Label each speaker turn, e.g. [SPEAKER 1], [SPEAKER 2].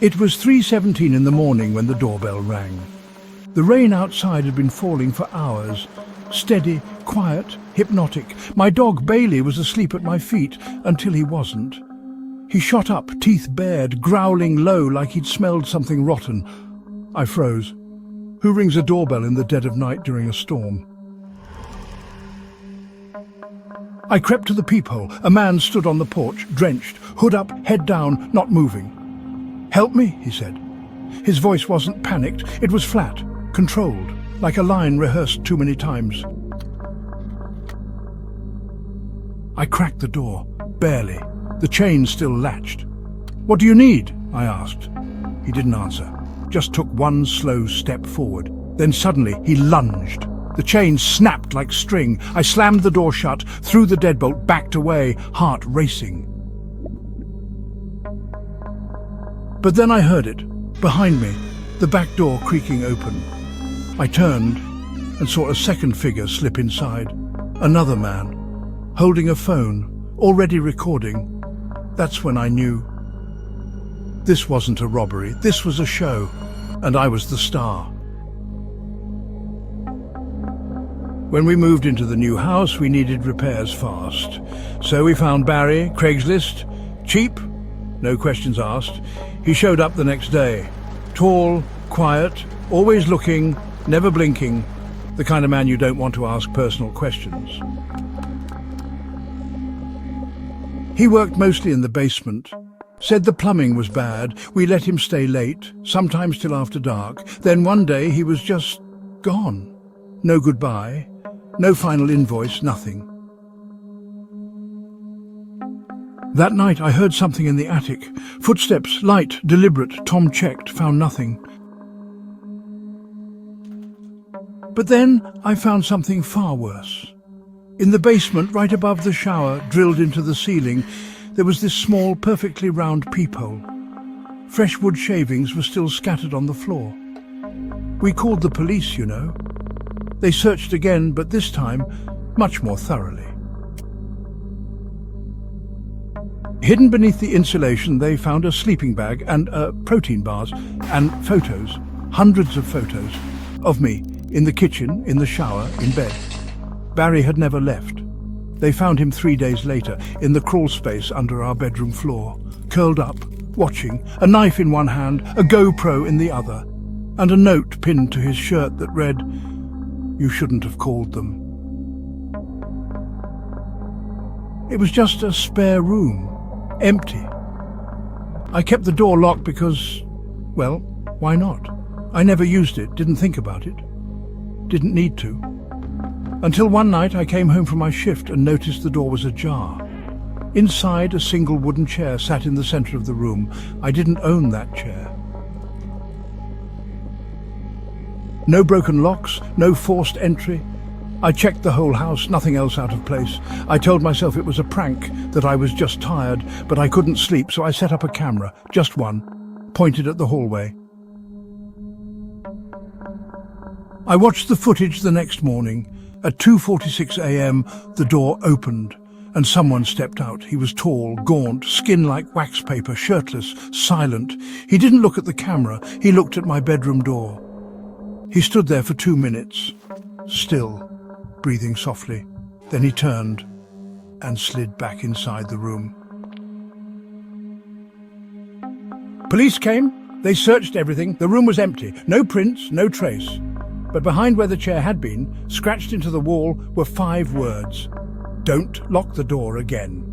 [SPEAKER 1] It was 3:17 in the morning when the doorbell rang. The rain outside had been falling for hours. Steady, quiet, hypnotic. My dog Bailey was asleep at my feet until he wasn't. He shot up, teeth bared, growling low like he'd smelled something rotten. I froze. Who rings a doorbell in the dead of night during a storm? I crept to the peephole. A man stood on the porch, drenched, hood up, head down, not moving. "Help me," he said. His voice wasn't panicked, it was flat, controlled, like a line rehearsed too many times. I cracked the door, barely, the chain still latched. "What do you need?" I asked. He didn't answer, just took one slow step forward. Then suddenly he lunged. The chain snapped like string. I slammed the door shut, threw the deadbolt, backed away, heart racing. But then I heard it, behind me, the back door creaking open. I turned and saw a second figure slip inside. Another man, holding a phone, already recording. That's when I knew. This wasn't a robbery, this was a show, and I was the star. When we moved into the new house, we needed repairs fast. So we found Barry, Craigslist, cheap, no questions asked. He showed up the next day. Tall, quiet, always looking, never blinking, the kind of man you don't want to ask personal questions. He worked mostly in the basement. Said the plumbing was bad. We let him stay late, sometimes till after dark. Then one day he was just gone. No goodbye, no final invoice, nothing. That night I heard something in the attic. Footsteps, light, deliberate. Tom checked, found nothing. But then I found something far worse. In the basement, right above the shower, drilled into the ceiling, there was this small, perfectly round peephole. Fresh wood shavings were still scattered on the floor. We called the police, you know. They searched again, but this time much more thoroughly. Hidden beneath the insulation, they found a sleeping bag and protein bars and photos, hundreds of photos, of me, in the kitchen, in the shower, in bed. Barry had never left. They found him 3 days later, in the crawl space under our bedroom floor, curled up, watching, a knife in one hand, a GoPro in the other, and a note pinned to his shirt that read, "You shouldn't have called them." It was just a spare room, empty. I kept the door locked because, well, why not? I never used it, didn't think about it, didn't need to. Until one night I came home from my shift and noticed the door was ajar. Inside, a single wooden chair sat in the center of the room. I didn't own that chair. No broken locks, no forced entry. I checked the whole house, nothing else out of place. I told myself it was a prank, that I was just tired, but I couldn't sleep, so I set up a camera, just one, pointed at the hallway. I watched the footage the next morning. At 2:46 a.m, the door opened, and someone stepped out. He was tall, gaunt, skin like wax paper, shirtless, silent. He didn't look at the camera, he looked at my bedroom door. He stood there for 2 minutes, still, breathing softly. Then he turned and slid back inside the room. Police came. They searched everything. The room was empty. No prints, no trace. But behind where the chair had been, scratched into the wall, were 5 words. "Don't lock the door again."